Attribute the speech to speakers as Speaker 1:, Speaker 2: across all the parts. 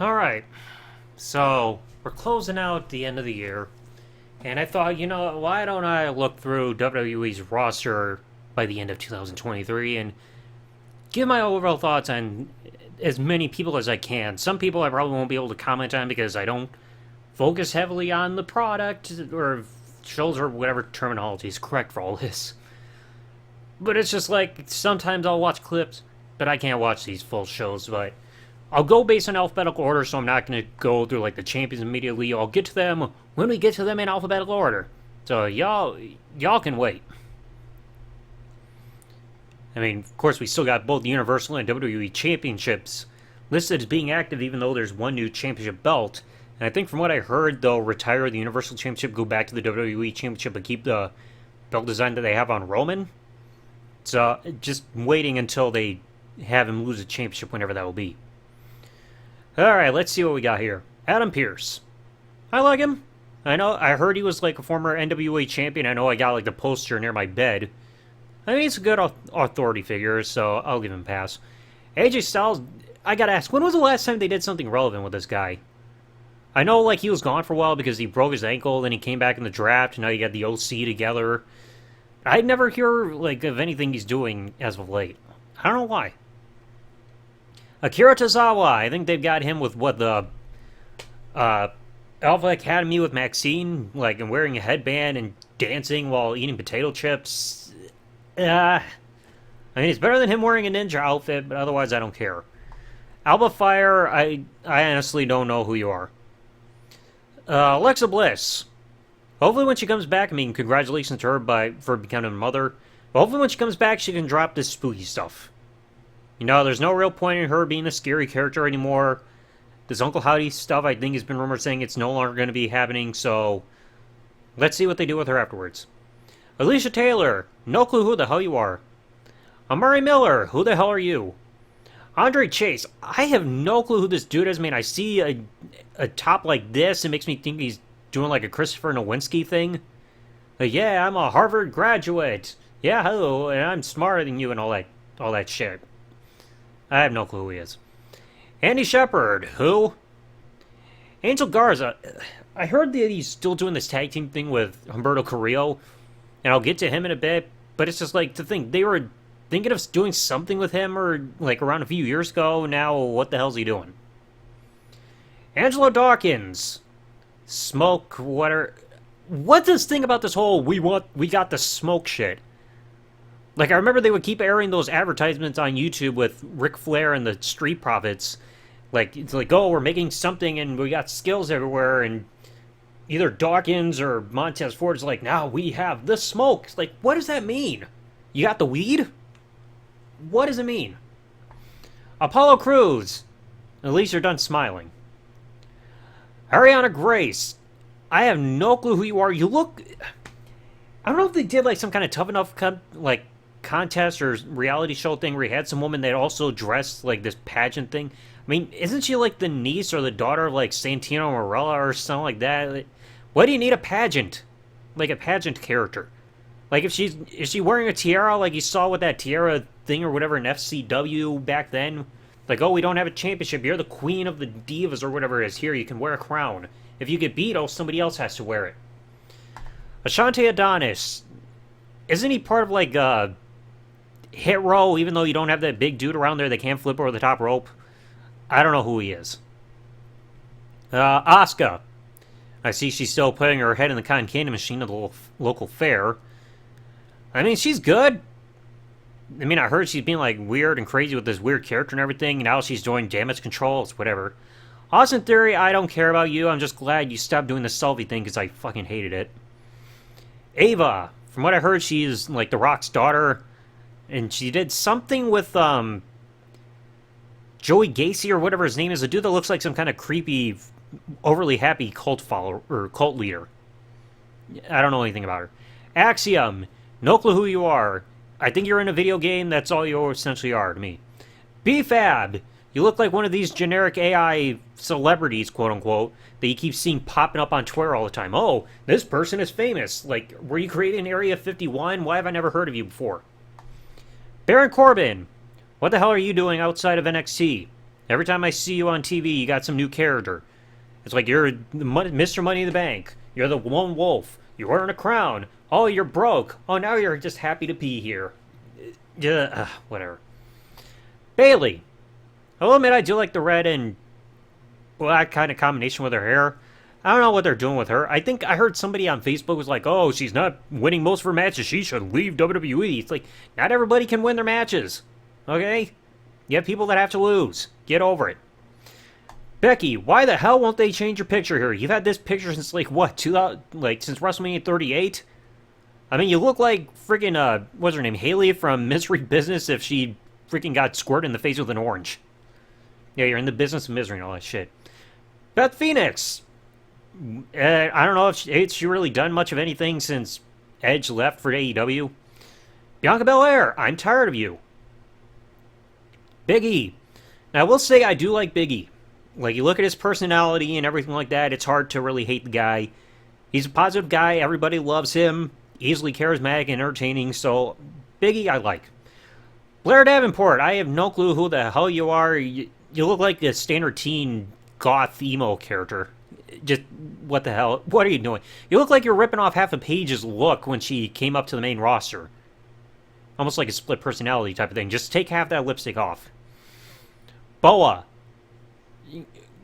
Speaker 1: Alright, so we're closing out the end of the year, and I thought, why don't I look through WWE's roster by the end of 2023 and give my overall thoughts on as many people as I can. Some people I probably won't be able to comment on because I don't focus heavily on the product or shows or whatever terminology is correct for all this. But it's just like sometimes I'll watch clips, but I can't watch these full shows, but I'll go based on alphabetical order, so I'm not going to go through like the champions immediately. I'll get to them when we get to them in alphabetical order. So y'all can wait. I mean, of course, we still got both the Universal and WWE championships listed as being active, even though there's one new championship belt. And I think from what I heard, they'll retire the Universal Championship, go back to the WWE Championship, but keep the belt design that they have on Roman. So just waiting until they have him lose the championship, whenever that will be. Alright, let's see what we got here. Adam Pearce. I like him. I heard he was like a former NWA champion. I know I got like the poster near my bed. I mean, he's a good authority figure, so I'll give him a pass. AJ Styles, I gotta ask, when was the last time they did something relevant with this guy? I know like he was gone for a while because he broke his ankle, then he came back in the draft, and now you got the OC together. I never hear like of anything he's doing as of late. I don't know why. Akira Tozawa, I think they've got him with what, the Alpha Academy with Maxine, like, and wearing a headband and dancing while eating potato chips. I mean, it's better than him wearing a ninja outfit, but otherwise I don't care. Alba Fire, I honestly don't know who you are. Alexa Bliss. Hopefully when she comes back, I mean, congratulations to her for becoming a mother. But hopefully when she comes back, she can drop this spooky stuff. There's no real point in her being a scary character anymore. This Uncle Howdy stuff, I think, has been rumored saying it's no longer going to be happening, so let's see what they do with her afterwards. Alicia Taylor, no clue who the hell you are. Amari Miller, who the hell are you? Andre Chase, I have no clue who this dude is. I mean, I see a top like this, it makes me think he's doing like a Christopher Nowinski thing. Yeah, I'm a Harvard graduate. Yeah, hello, and I'm smarter than you and all that shit. I have no clue who he is. Andy Shepard, who? Angel Garza. I heard that he's still doing this tag team thing with Humberto Carrillo, and I'll get to him in a bit, but it's just like to think they were thinking of doing something with him or like around a few years ago. Now what the hell's he doing? Angelo Dawkins. Smoke, what's this thing about this whole we got the smoke shit? Like, I remember they would keep airing those advertisements on YouTube with Ric Flair and the Street Profits. Like, it's like, oh, we're making something and we got skills everywhere, and either Dawkins or Montez Ford's like, now we have the smoke. It's like, what does that mean? You got the weed? What does it mean? Apollo Crews. At least you're done smiling. Ariana Grace. I have no clue who you are. You look... I don't know if they did like some kind of Tough Enough contest or reality show thing where you had some woman that also dressed like this pageant thing. I mean, isn't she like the niece or the daughter of like Santino Marella or something like that? Like, why do you need a pageant? Like a pageant character? Like is she wearing a tiara like you saw with that tiara thing or whatever in FCW back then? Like, oh, we don't have a championship. You're the queen of the divas or whatever it is. Here, you can wear a crown. If you get beat, oh, somebody else has to wear it. Ashante Adonis. Isn't he part of like Hit Row, even though you don't have that big dude around there that can't flip over the top rope? I don't know who he is. Asuka. I see she's still putting her head in the cotton candy machine at the local fair. I mean, she's good. I mean, I heard she's being like weird and crazy with this weird character and everything. Now she's joined Damage Control. It's whatever. Austin Theory, I don't care about you. I'm just glad you stopped doing the selfie thing because I fucking hated it. Ava. From what I heard, she's like The Rock's daughter. And she did something with Joey Gacy or whatever his name is. A dude that looks like some kind of creepy, overly happy cult follower or cult leader. I don't know anything about her. Axiom. No clue who you are. I think you're in a video game. That's all you essentially are to me. BFAB. You look like one of these generic AI celebrities, quote-unquote, that you keep seeing popping up on Twitter all the time. Oh, this person is famous. Like, were you created in Area 51? Why have I never heard of you before? Baron Corbin. What the hell are you doing outside of NXT? Every time I see you on TV, you got some new character. It's like you're Mr. Money in the Bank. You're the lone wolf. You're wearing a crown. Oh, you're broke. Oh, now you're just happy to be here. Yeah, whatever. Bailey. I'll admit I do like the red and black kind of combination with her hair. I don't know what they're doing with her. I think I heard somebody on Facebook was like, oh, she's not winning most of her matches. She should leave WWE. It's like, not everybody can win their matches. Okay? You have people that have to lose. Get over it. Becky, why the hell won't they change your picture here? You've had this picture since, like, what, 2000, like, since WrestleMania 38? I mean, you look like freaking, what's her name, Haley from Misery Business if she freaking got squirted in the face with an orange. Yeah, you're in the business of misery and all that shit. Beth Phoenix. I don't know if she really done much of anything since Edge left for AEW. Bianca Belair, I'm tired of you. Big E. Now, I will say I do like Big E. Like, you look at his personality and everything like that, it's hard to really hate the guy. He's a positive guy. Everybody loves him. Easily charismatic and entertaining. So, Big E, I like. Blair Davenport, I have no clue who the hell you are. You look like a standard teen goth emo character. Just, what the hell? What are you doing? You look like you're ripping off half of Paige's look when she came up to the main roster. Almost like a split personality type of thing. Just take half that lipstick off. Boa.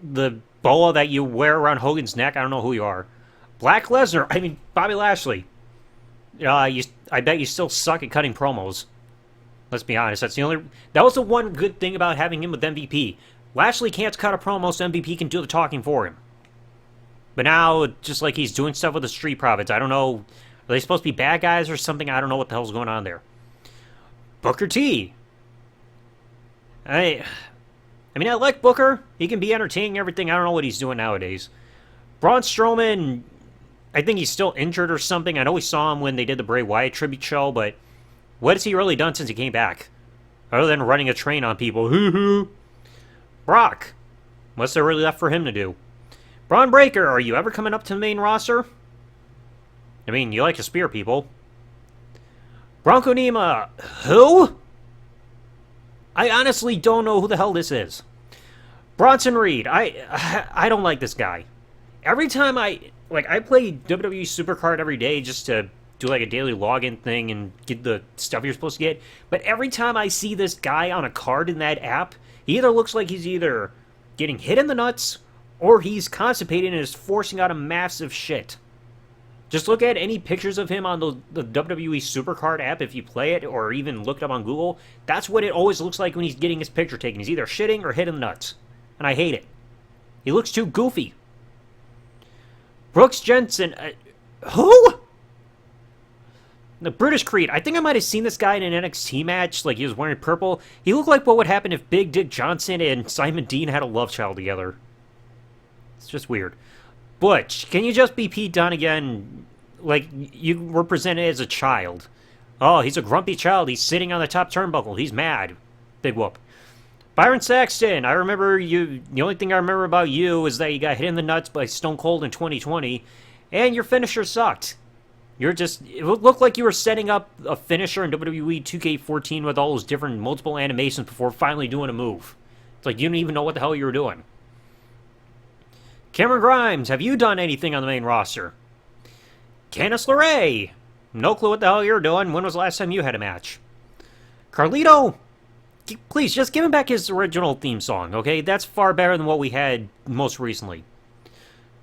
Speaker 1: The boa that you wear around Hogan's neck, I don't know who you are. Black Lesnar, I mean, Bobby Lashley. I bet you still suck at cutting promos. Let's be honest, that was the one good thing about having him with MVP. Lashley can't cut a promo, so MVP can do the talking for him. But now, just like he's doing stuff with the Street Profits, I don't know, are they supposed to be bad guys or something? I don't know what the hell's going on there. Booker T. I mean, I like Booker. He can be entertaining and everything. I don't know what he's doing nowadays. Braun Strowman, I think he's still injured or something. I know we saw him when they did the Bray Wyatt tribute show, but what has he really done since he came back? Other than running a train on people. Hoo-hoo. Brock. What's there really left for him to do? Braun Breaker, are you ever coming up to the main roster? I mean, you like to spear people. Bronco Nima. Who? I honestly don't know who the hell this is. Bronson Reed. I don't like this guy. Every time I play WWE Supercard every day just to do like a daily login thing and get the stuff you're supposed to get. But every time I see this guy on a card in that app, he either looks like he's either getting hit in the nuts or he's constipated and is forcing out a massive shit. Just look at any pictures of him on the WWE Supercard app if you play it, or even look it up on Google. That's what it always looks like when he's getting his picture taken. He's either shitting or hit in the nuts. And I hate it. He looks too goofy. Brooks Jensen. Who? The British Creed. I think I might have seen this guy in an NXT match. Like, he was wearing purple. He looked like what would happen if Big Dick Johnson and Simon Dean had a love child together. It's just weird. Butch, can you just be Pete Dunne again? Like, you were presented as a child. Oh, he's a grumpy child. He's sitting on the top turnbuckle. He's mad. Big whoop. Byron Saxton, I remember you. The only thing I remember about you is that you got hit in the nuts by Stone Cold in 2020, and your finisher sucked. It looked like you were setting up a finisher in WWE 2K14 with all those different multiple animations before finally doing a move. It's like you didn't even know what the hell you were doing. Cameron Grimes, have you done anything on the main roster? Candice LeRae, no clue what the hell you're doing. When was the last time you had a match? Carlito, please, just give him back his original theme song, okay? That's far better than what we had most recently.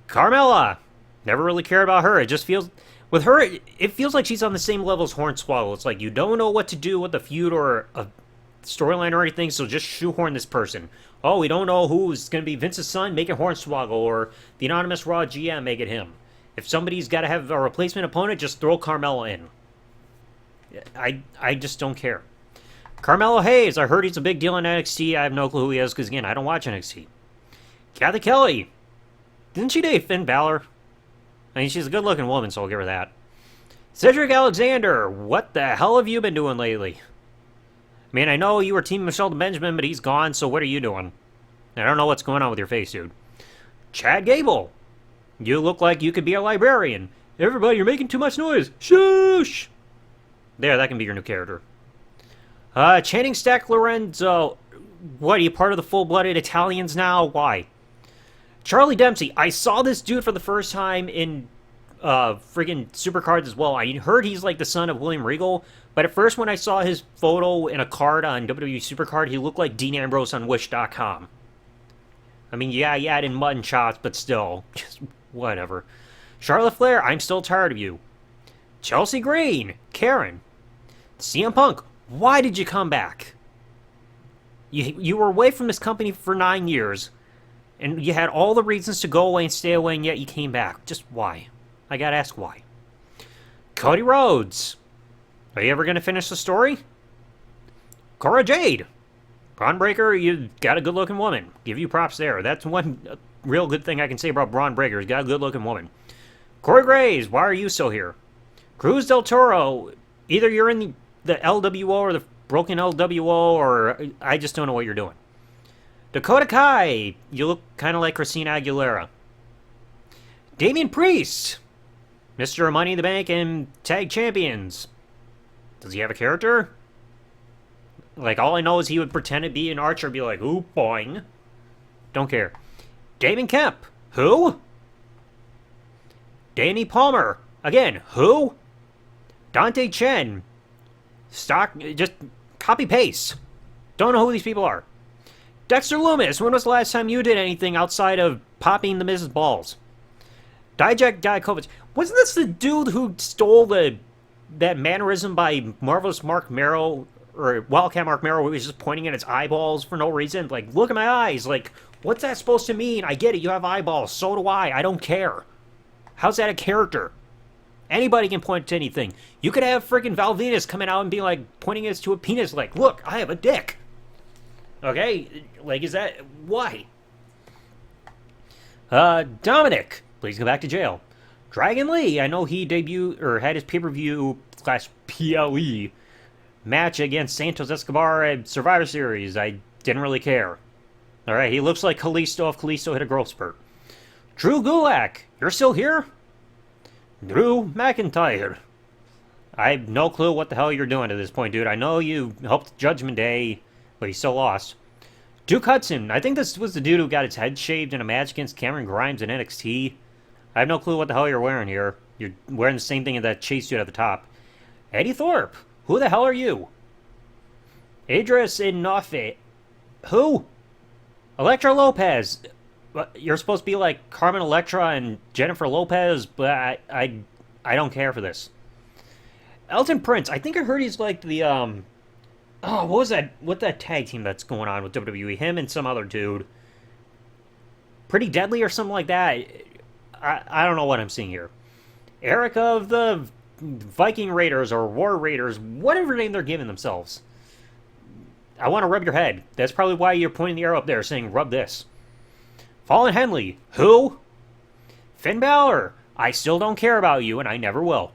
Speaker 1: Carmella, never really cared about her. It just feels, with her, it feels like she's on the same level as Hornswoggle. It's like you don't know what to do with a feud or a storyline or anything, so just shoehorn this person. Oh, we don't know who's going to be Vince's son, make it Hornswoggle, or the anonymous Raw GM, make it him. If somebody's got to have a replacement opponent, just throw Carmella in. I just don't care. Carmelo Hayes, I heard he's a big deal in NXT. I have no clue who he is, because again, I don't watch NXT. Kathy Kelly. Didn't she date Finn Balor? I mean, she's a good-looking woman, so I'll give her that. Cedric Alexander, what the hell have you been doing lately? I mean, I know you were Team Michelle Benjamin, but he's gone, so what are you doing? I don't know what's going on with your face, dude. Chad Gable. You look like you could be a librarian. Everybody, you're making too much noise. Shush! There, that can be your new character. Channing Stack Lorenzo. What, are you part of the full-blooded Italians now? Why? Charlie Dempsey. I saw this dude for the first time in friggin' Supercards as well. I heard he's like the son of William Regal, but at first when I saw his photo in a card on WWE Supercard, he looked like Dean Ambrose on Wish.com. I mean, yeah, he added mutton chops, but still, just whatever. Charlotte Flair, I'm still tired of you. Chelsea Green, Karen. CM Punk, why did you come back? You were away from this company for 9 years, and you had all the reasons to go away and stay away, and yet you came back. Just why? I gotta ask why. Cody Rhodes, are you ever gonna finish the story? Cora Jade, Braun Breaker, you got a good-looking woman. Give you props there. That's one real good thing I can say about Braun Breaker. He's got a good-looking woman. Corey Graves, why are you still here? Cruz del Toro, either you're in the LWO or the broken LWO, or I just don't know what you're doing. Dakota Kai, you look kind of like Christina Aguilera. Damian Priest, Mr. Money in the Bank and Tag Champions. Does he have a character? Like, all I know is he would pretend to be an archer and be like, ooh, boing. Don't care. Damon Kemp. Who? Danny Palmer. Again, who? Dante Chen. Just copy-paste. Don't know who these people are. Dexter Lumis. When was the last time you did anything outside of popping the Mrs. Balls? Dijak Dijakovic. Wasn't this the dude who stole that mannerism by Marvelous Mark Merrill, or Wildcat Mark Merrill, where he was just pointing at his eyeballs for no reason? Like, look at my eyes. Like, what's that supposed to mean? I get it. You have eyeballs. So do I. I don't care. How's that a character? Anybody can point to anything. You could have freaking Val Venus coming out and be like, pointing us to a penis like, look, I have a dick. Okay? Like, is that... why? Dominic, please go back to jail. Dragon Lee, I know he debuted, or had his pay-per-view / PLE match against Santos Escobar at Survivor Series. I didn't really care. Alright, he looks like Kalisto if Kalisto hit a growth spurt. Drew Gulak, you're still here? Drew McIntyre. I have no clue what the hell you're doing at this point, dude. I know you helped Judgment Day, but you still lost. Duke Hudson. I think this was the dude who got his head shaved in a match against Cameron Grimes in NXT. I have no clue what the hell you're wearing here. You're wearing the same thing as that chase dude at the top. Eddie Thorpe. Who the hell are you? Idris Inofe. Who? Electra Lopez. You're supposed to be like Carmen Electra and Jennifer Lopez, but I don't care for this. Elton Prince. I think I heard he's like the oh, what was that? What that tag team that's going on with WWE? Him and some other dude. Pretty Deadly or something like that. I don't know what I'm seeing here. Eric of the Viking Raiders or War Raiders, whatever name they're giving themselves. I want to rub your head. That's probably why you're pointing the arrow up there saying, rub this. Fallon Henley. Who? Finn Balor. I still don't care about you, and I never will.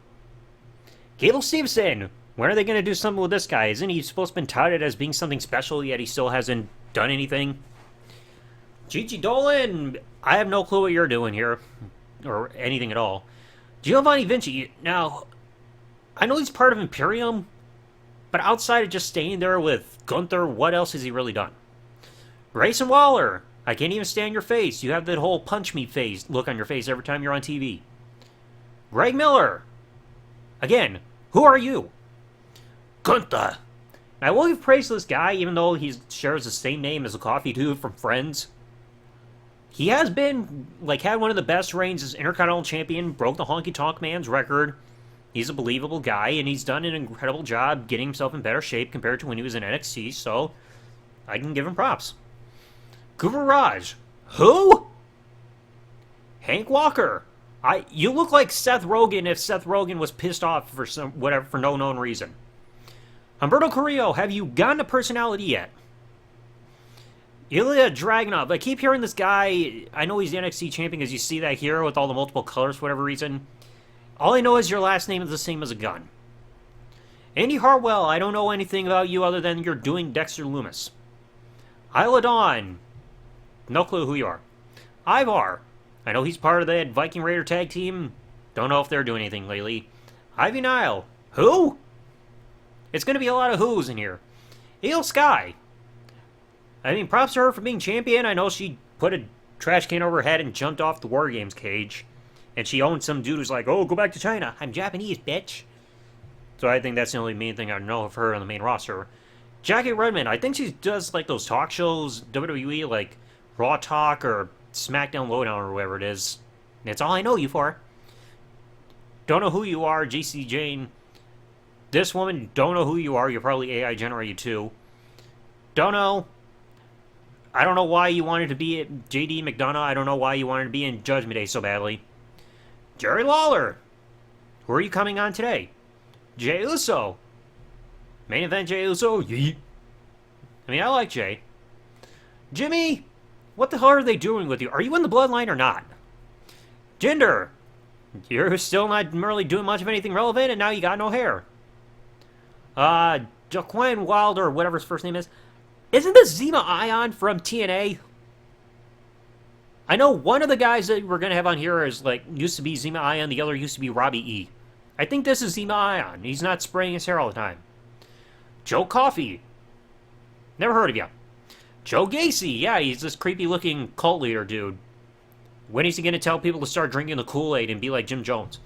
Speaker 1: Gable Steveson. When are they going to do something with this guy? Isn't he supposed to have been touted as being something special, yet he still hasn't done anything? Gigi Dolan. I have no clue what you're doing here. Or anything at all. Giovanni Vinci. Now, I know he's part of Imperium, but outside of just staying there with Gunther, what else has he really done? Grayson Waller. I can't even stand your face. You have that whole punch me face look on your face every time you're on TV. Greg Miller. Again, who are you? Gunther. I will give praise to this guy, even though he shares the same name as a coffee dude from Friends. He has been, like, had one of the best reigns as Intercontinental Champion, broke the Honky Tonk Man's record. He's a believable guy, and he's done an incredible job getting himself in better shape compared to when he was in NXT, so I can give him props. Cooper Raj. Who? Hank Walker. You look like Seth Rogen if Seth Rogen was pissed off for for no known reason. Humberto Carrillo, have you gotten a personality yet? Ilya Dragunov. I keep hearing this guy. I know he's the NXT champion because you see that here with all the multiple colors for whatever reason. All I know is your last name is the same as a gun. Andy Hartwell. I don't know anything about you other than you're doing Dexter Lumis. Isla Dawn. No clue who you are. Ivar. I know he's part of that Viking Raider tag team. Don't know if they're doing anything lately. Ivy Nile. Who? It's going to be a lot of who's in here. Eel Sky. I mean, props to her for being champion. I know she put a trash can over her head and jumped off the War Games cage. And she owned some dude who's like, oh, go back to China. I'm Japanese, bitch. So I think that's the only main thing I know of her on the main roster. Jackie Redmond, I think she does like those talk shows, WWE, like Raw Talk or SmackDown Lowdown or whatever it is. That's all I know you for. Don't know who you are, JC Jane. This woman, don't know who you are. You're probably AI generated too. Don't know. I don't know why you wanted to be at JD McDonough. I don't know why you wanted to be in Judgment Day so badly. Jerry Lawler. Who are you coming on today? Jey Uso. Main event Jey Uso. Yeet. I mean, I like Jey. Jimmy, what the hell are they doing with you? Are you in the bloodline or not? Jinder. You're still not really doing much of anything relevant, and now you got no hair. Jaquan Wilder, whatever his first name is. Isn't this Zema Ion from TNA? I know one of the guys that we're going to have on here is, like, used to be Zema Ion, the other used to be Robbie E. I think this is Zema Ion. He's not spraying his hair all the time. Joe Coffey. Never heard of you. Joe Gacy. Yeah, he's this creepy-looking cult leader dude. When is he going to tell people to start drinking the Kool-Aid and be like Jim Jones?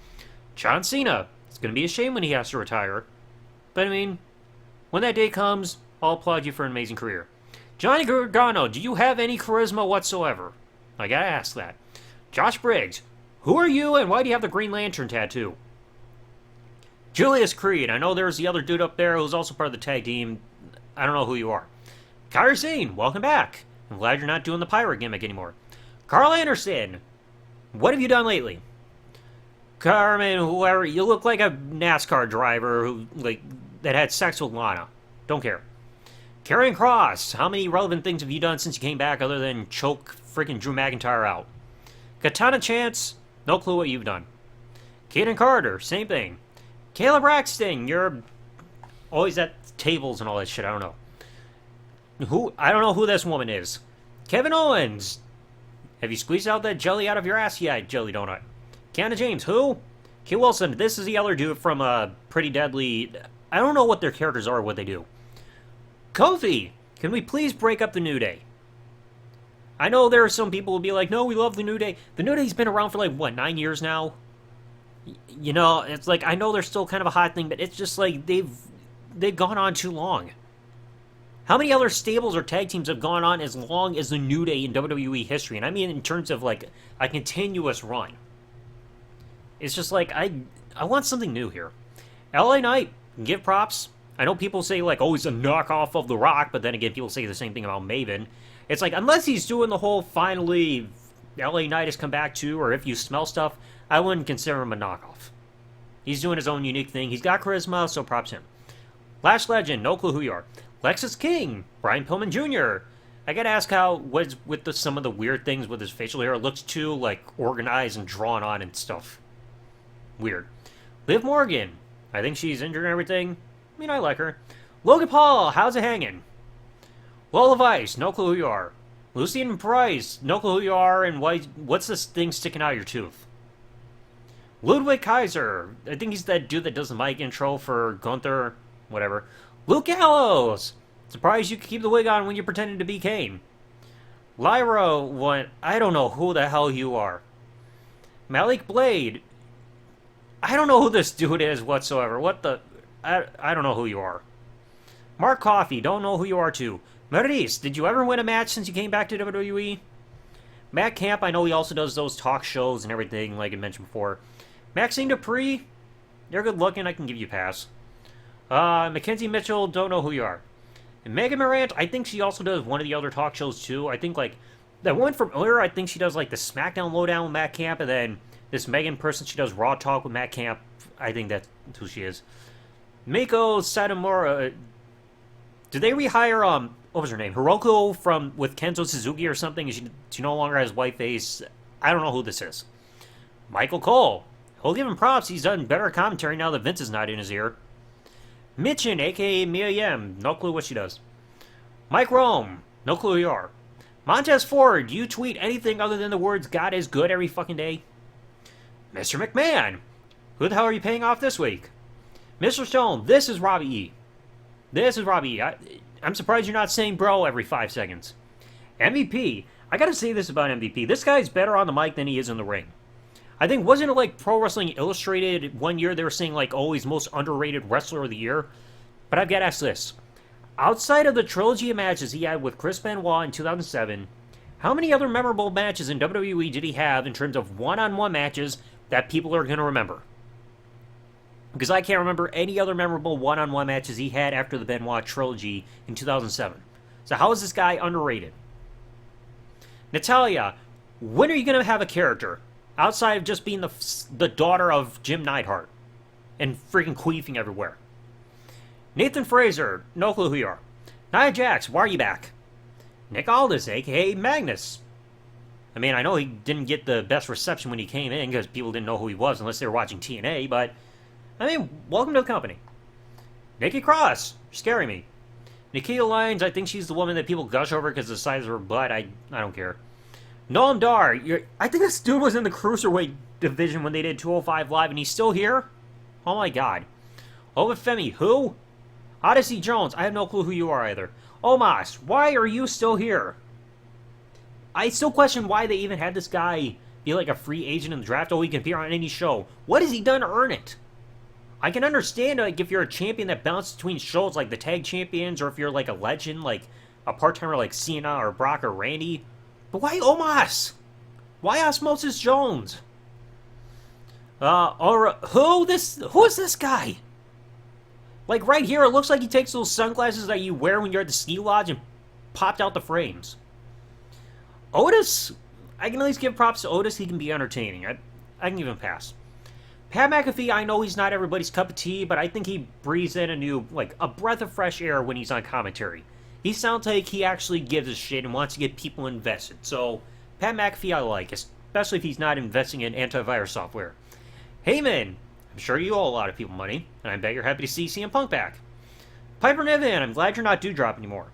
Speaker 1: John Cena. It's going to be a shame when he has to retire. But, I mean, when that day comes, I'll applaud you for an amazing career. Johnny Gargano, do you have any charisma whatsoever? I gotta ask that. Josh Briggs, who are you and why do you have the Green Lantern tattoo? Julius Creed, I know there's the other dude up there who's also part of the tag team. I don't know who you are. Kairi Sane, welcome back. I'm glad you're not doing the pirate gimmick anymore. Carl Anderson, what have you done lately? Carmen, whoever, you look like a NASCAR driver who, like, that had sex with Lana. Don't care. Karrion Kross, how many relevant things have you done since you came back other than choke freaking Drew McIntyre out? Katana Chance, no clue what you've done. Kaden Carter, same thing. Caleb Braxton, you're always at tables and all that shit, I don't know. I don't know who this woman is. Kevin Owens, have you squeezed out that jelly out of your ass yet, jelly donut? Kiana James, who? Kay Wilson, this is the other dude from Pretty Deadly. I don't know what their characters are or what they do. Kofi, can we please break up the New Day? I know there are some people who will be like, no, we love the New Day. The New Day's been around for like, what, 9 years now? You know, it's like, I know they're still kind of a hot thing, but it's just like, they've gone on too long. How many other stables or tag teams have gone on as long as the New Day in WWE history? And I mean in terms of like, a continuous run. It's just like, I want something new here. LA Knight, give props. I know people say, like, oh, he's a knockoff of The Rock, but then again, people say the same thing about Maven. It's like, unless he's doing the whole finally LA Knight has come back to, or if you smell stuff, I wouldn't consider him a knockoff. He's doing his own unique thing. He's got charisma, so props him. Lash Legend, no clue who you are. Lexus King, Brian Pillman Jr. I gotta ask how, what's with some of the weird things with his facial hair? It looks too, like, organized and drawn on and stuff. Weird. Liv Morgan, I think she's injured and everything. I mean, I like her. Logan Paul, how's it hanging? Wall of Ice, no clue who you are. Lucien Price, no clue who you are, and what's this thing sticking out of your tooth? Ludwig Kaiser, I think he's that dude that does the mic intro for Gunther, whatever. Luke Gallows, surprised you could keep the wig on when you're pretending to be Kane. Lyra, what? I don't know who the hell you are. Malik Blade, I don't know who this dude is whatsoever. What the... I don't know who you are. Mark Coffey, don't know who you are too. Maurice, did you ever win a match since you came back to WWE? Matt Camp, I know he also does those talk shows and everything, like I mentioned before. Maxine Dupree, you're good looking, I can give you a pass. Mackenzie Mitchell, don't know who you are. And Megan Morant, I think she also does one of the other talk shows too. I think, like, that one from earlier, I think she does, like, the SmackDown Lowdown with Matt Camp, and then this Megan person, she does Raw Talk with Matt Camp. I think that's who she is. Miko Satomura, did they rehire, what was her name? Hiroko with Kenzo Suzuki or something? She no longer has white face. I don't know who this is. Michael Cole. He'll give him props. He's done better commentary now that Vince is not in his ear. Mitchin, a.k.a. Mia Yim. No clue what she does. Mike Rome. No clue who you are. Montez Ford. Do you tweet anything other than the words God is good every fucking day? Mr. McMahon. Who the hell are you paying off this week? Mr. Stone. This is Robbie E. This is Robbie E. I'm surprised you're not saying bro every 5 seconds. MVP. I gotta say this about MVP. This guy's better on the mic than he is in the ring. I think, wasn't it like Pro Wrestling Illustrated one year they were saying like, oh, he's most underrated wrestler of the year? But I've got to ask this. Outside of the trilogy of matches he had with Chris Benoit in 2007, how many other memorable matches in WWE did he have in terms of one-on-one matches that people are going to remember? Because I can't remember any other memorable one-on-one matches he had after the Benoit trilogy in 2007. So how is this guy underrated? Natalia, when are you going to have a character outside of just being the daughter of Jim Neidhart and freaking queefing everywhere? Nathan Fraser, no clue who you are. Nia Jax, why are you back? Nick Aldis, a.k.a. Magnus. I mean, I know he didn't get the best reception when he came in because people didn't know who he was unless they were watching TNA, but, I mean, welcome to the company. Nikki Cross, you're scaring me. Nikita Lyons, I think she's the woman that people gush over because of the size of her butt. I don't care. Noam Dar, I think this dude was in the Cruiserweight division when they did 205 Live, and he's still here? Oh my god. Obafemi, who? Odyssey Jones, I have no clue who you are either. Omos, why are you still here? I still question why they even had this guy be like a free agent in the draft. Oh, he can appear on any show. What has he done to earn it? I can understand like if you're a champion that bounces between shows like the tag champions, or if you're like a legend, like a part-timer like Cena or Brock or Randy. But why Omos? Why Osmosis Jones? Who is this guy? Like right here, it looks like he takes those sunglasses that you wear when you're at the ski lodge and popped out the frames. Otis, I can at least give props to Otis. He can be entertaining. I can give him a pass. Pat McAfee, I know he's not everybody's cup of tea, but I think he breathes in a breath of fresh air when he's on commentary. He sounds like he actually gives a shit and wants to get people invested. So, Pat McAfee I like, especially if he's not investing in antivirus software. Heyman, I'm sure you owe a lot of people money, and I bet you're happy to see CM Punk back. Piper Niven, I'm glad you're not Doudrop anymore.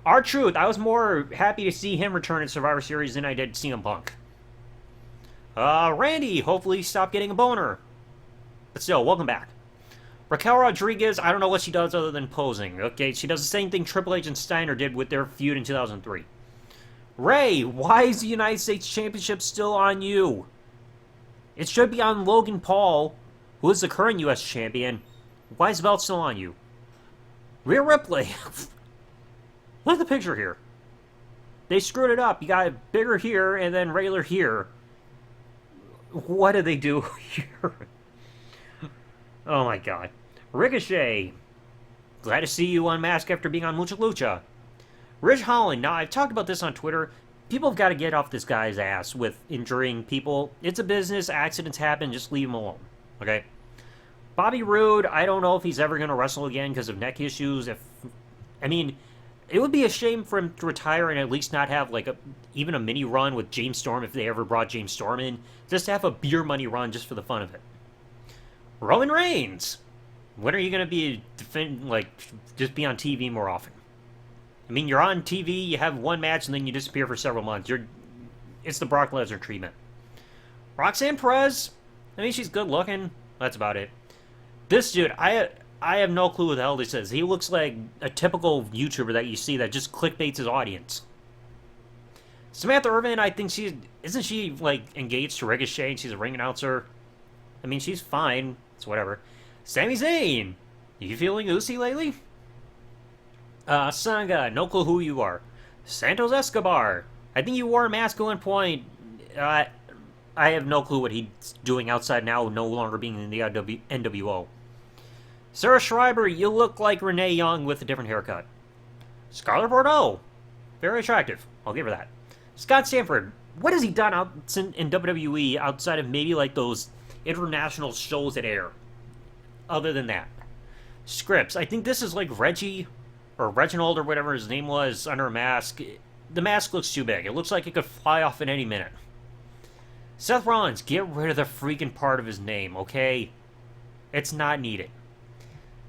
Speaker 1: R-Truth, I was more happy to see him return in Survivor Series than I did CM Punk. Randy, hopefully stop getting a boner. But still, welcome back. Raquel Rodriguez, I don't know what she does other than posing. Okay, she does the same thing Triple H and Steiner did with their feud in 2003. Ray, why is the United States Championship still on you? It should be on Logan Paul, who is the current U.S. champion. Why is the belt still on you? Rhea Ripley. Look at the picture here. They screwed it up. You got it bigger here and then regular here. What did they do here? Oh my god. Ricochet. Glad to see you unmasked after being on Mucha Lucha. Ridge Holland. Now, I've talked about this on Twitter. People have got to get off this guy's ass with injuring people. It's a business. Accidents happen. Just leave him alone. Okay? Bobby Roode, I don't know if he's ever going to wrestle again because of neck issues. It would be a shame for him to retire and at least not have even a mini run with James Storm if they ever brought James Storm in. Just to have a beer money run just for the fun of it. Roman Reigns. When are you going to be just be on TV more often? I mean, you're on TV, you have one match, and then you disappear for several months. It's the Brock Lesnar treatment. Roxanne Perez. I mean, she's good looking. That's about it. This dude, I have no clue what the hell this is. He looks like a typical YouTuber that you see that just clickbaits his audience. Samantha Irvin, I think isn't she engaged to Ricochet and she's a ring announcer? I mean, she's fine. It's whatever. Sami Zayn, you feeling oozy lately? Sanga, no clue who you are. Santos Escobar, I think you wore a mask at one point. I have no clue what he's doing outside now, no longer being in the NWO. Sarah Schreiber, you look like Renee Young with a different haircut. Scarlett Bordeaux, very attractive. I'll give her that. Scott Sanford, what has he done in WWE outside of maybe those international shows that air? Other than that. Scripps, I think this is Reggie or Reginald or whatever his name was under a mask. The mask looks too big. It looks like it could fly off at any minute. Seth Rollins, get rid of the freaking part of his name, okay? It's not needed.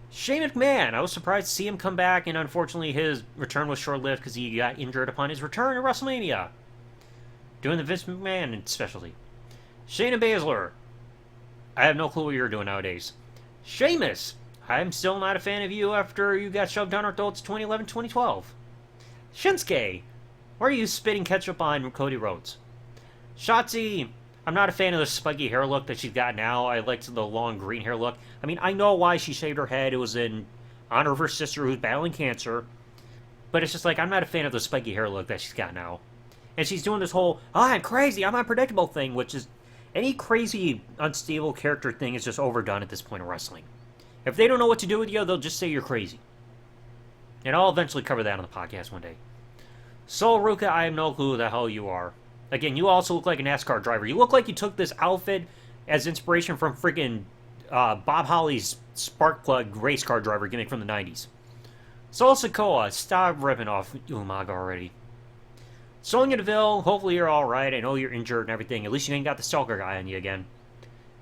Speaker 1: Shane McMahon, I was surprised to see him come back, and unfortunately his return was short-lived because he got injured upon his return to WrestleMania. Doing the Vince McMahon specialty. Shayna Baszler, I have no clue what you're doing nowadays. Sheamus, I'm still not a fan of you after you got shoved down our throats 2011, 2012. Shinsuke, why are you spitting ketchup on Cody Rhodes? Shotzi, I'm not a fan of the spiky hair look that she's got now. I liked the long green hair look. I mean, I know why she shaved her head. It was in honor of her sister who's battling cancer. But it's just like, I'm not a fan of the spiky hair look that she's got now. And she's doing this whole, oh, I'm crazy, I'm unpredictable thing, which is, any crazy, unstable character thing is just overdone at this point in wrestling. If they don't know what to do with you, they'll just say you're crazy. And I'll eventually cover that on the podcast one day. Sol Ruka, I have no clue who the hell you are. Again, you also look like a NASCAR driver. You look like you took this outfit as inspiration from freaking Bob Holly's spark plug race car driver gimmick from the 90s. Sol Sikoa, stop ripping off Umaga already. Sonya Deville, hopefully you're alright. I know you're injured and everything. At least you ain't got the stalker guy on you again.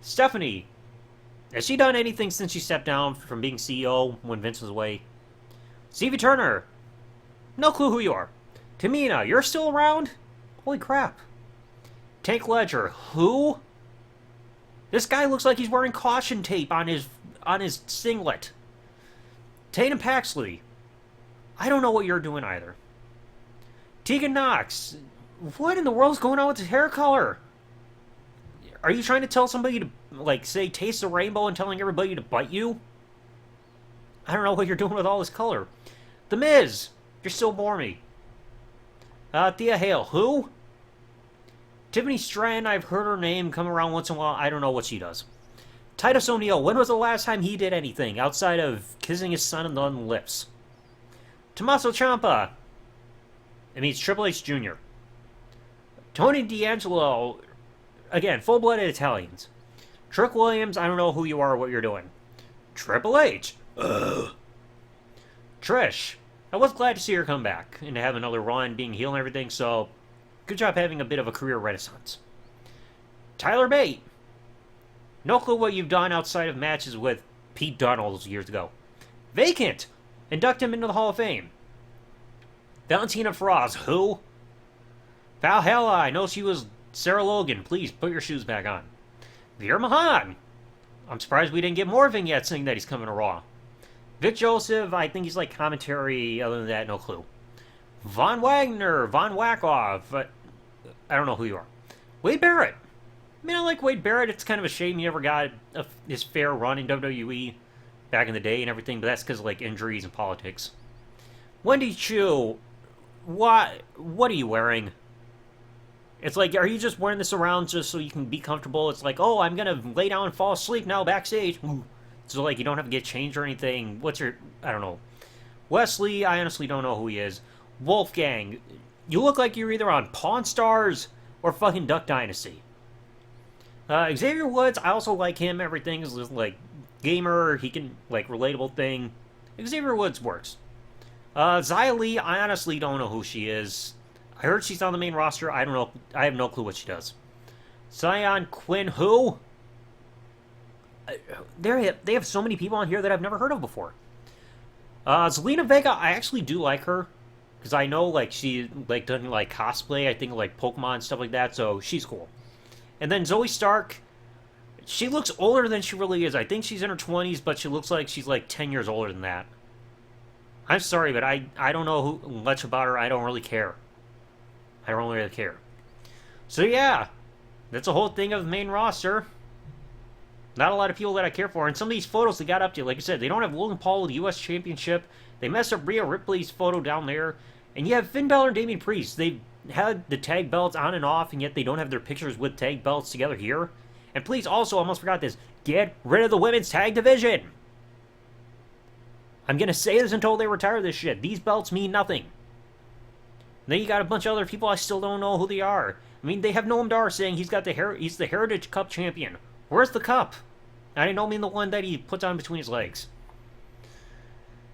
Speaker 1: Stephanie, has she done anything since she stepped down from being CEO when Vince was away? Stevie Turner, no clue who you are. Tamina, you're still around? Holy crap. Tank Ledger, who? This guy looks like he's wearing caution tape on his singlet. Tatum Paxley, I don't know what you're doing either. Tegan Knox, what in the world's going on with his hair color? Are you trying to tell somebody to, like, say, taste the rainbow and telling everybody to bite you? I don't know what you're doing with all this color. The Miz, you're still bore me. Thea Hale, who? Tiffany Stratton, I've heard her name come around once in a while. I don't know what she does. Titus O'Neil, when was the last time he did anything outside of kissing his son on the lips? Tommaso Ciampa, it means Triple H Jr. Tony D'Angelo, again, full-blooded Italians. Trick Williams, I don't know who you are or what you're doing. Triple H, Trish, I was glad to see her come back and to have another run, being heel and everything, so good job having a bit of a career renaissance. Tyler Bate, no clue what you've done outside of matches with Pete Dunne all those years ago. Vacant, induct him into the Hall of Fame. Valentina Feroz, who? Valhalla, I know she was Sarah Logan. Please put your shoes back on. Veer Mahan, I'm surprised we didn't get more vignettes saying that he's coming to Raw. Vic Joseph, I think he's like commentary. Other than that, no clue. Von Wagner, Von Wackoff, but I don't know who you are. Wade Barrett. I mean, I like Wade Barrett. It's kind of a shame he never got his fair run in WWE back in the day and everything, but that's because of like injuries and politics. Wendy Chu, what are you wearing? It's like, are you just wearing this around just so you can be comfortable? It's like, oh, I'm gonna lay down and fall asleep now backstage. So like, you don't have to get changed or anything. What's your, I don't know. Wesley, I honestly don't know who he is. Wolfgang, you look like you're either on Pawn Stars or fucking Duck Dynasty. Xavier Woods, I also like him. Everything is like gamer. He can like relatable thing. Xavier Woods works. Xia Li, I honestly don't know who she is. I heard she's on the main roster. I don't know. I have no clue what she does. Sion Quinn, who? They have so many people on here that I've never heard of before. Zelina Vega, I actually do like her. Because I know, like, she, like, doesn't, like, cosplay. I think, like, Pokemon and stuff like that. So, she's cool. And then Zoe Stark, she looks older than she really is. I think she's in her 20s, but she looks like she's, like, 10 years older than that. I'm sorry, but I don't know much about her. I don't really care. I don't really care. So, yeah. That's the whole thing of the main roster. Not a lot of people that I care for. And some of these photos they got up to, like I said, they don't have Logan Paul with the U.S. Championship. They messed up Rhea Ripley's photo down there. And you have Finn Balor and Damian Priest. They've had the tag belts on and off, and yet they don't have their pictures with tag belts together here. And please also, almost forgot this, get rid of the women's tag division. I'm going to say this until they retire this shit. These belts mean nothing. Then you got a bunch of other people I still don't know who they are. I mean, they have Noam Dar saying he's the Heritage Cup champion. Where's the cup? I don't mean the one that he puts on between his legs.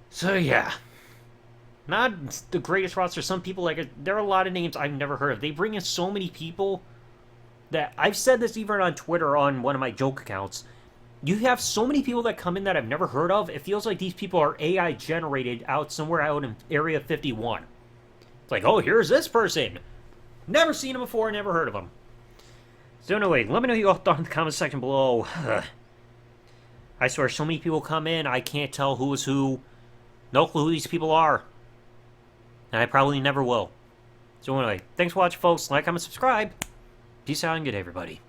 Speaker 1: So yeah. Not the greatest roster. Some people, like, there are a lot of names I've never heard of. They bring in so many people that, I've said this even on Twitter on one of my joke accounts. You have so many people that come in that I've never heard of. It feels like these people are AI generated out somewhere out in Area 51. It's like, oh, here's this person. Never seen him before, never heard of him. So anyway, let me know your thoughts in the comment section below. I swear, so many people come in, I can't tell who is who. No clue who these people are. And I probably never will. So anyway, thanks for watching, folks. Like, comment, subscribe. Peace out and good day, everybody.